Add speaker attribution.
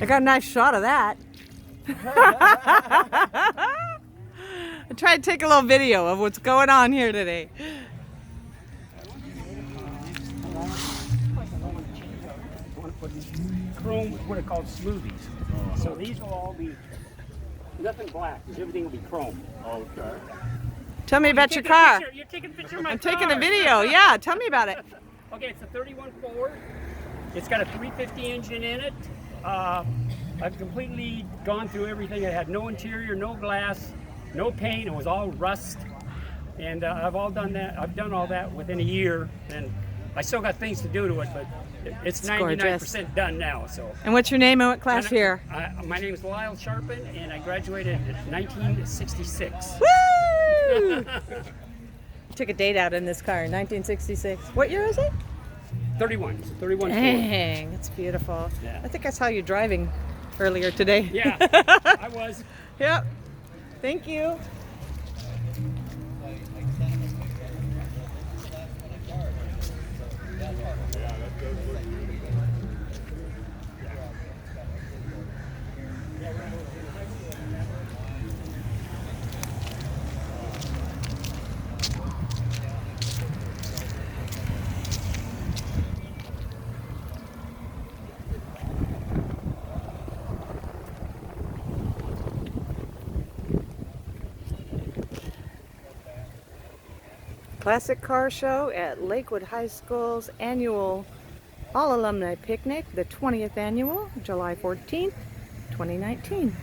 Speaker 1: I got a nice shot of that. I tried to take a little video of what's going on here today.
Speaker 2: Chrome, what are called smoothies. So these will all be nothing black. Everything will be chrome.
Speaker 3: Okay.
Speaker 1: Tell me about your car.
Speaker 2: You're taking a picture of my
Speaker 1: I'm
Speaker 2: car.
Speaker 1: taking a video. Yeah, tell me about it.
Speaker 2: Okay, it's a 31 Ford. It's got a 350 engine in it. I've completely gone through everything. It had no interior, no glass, no paint. It was all rust. And I've done all that within a year. And I still got things to do to it, but it's 99% done now. So.
Speaker 1: And what's your name and what class here?
Speaker 2: My name is Lyle Sharpen, and I graduated in 1966.
Speaker 1: Woo! Took a date out in this car in 1966. What year is it?
Speaker 2: 31. It's a 31 Ford.
Speaker 1: Dang, it's beautiful.
Speaker 2: Yeah.
Speaker 1: I think I saw you driving earlier today.
Speaker 2: Yeah, I was.
Speaker 1: Yep. Thank you. Classic Car Show at Lakewood High School's annual All Alumni Picnic, the 20th annual, July 14th, 2019.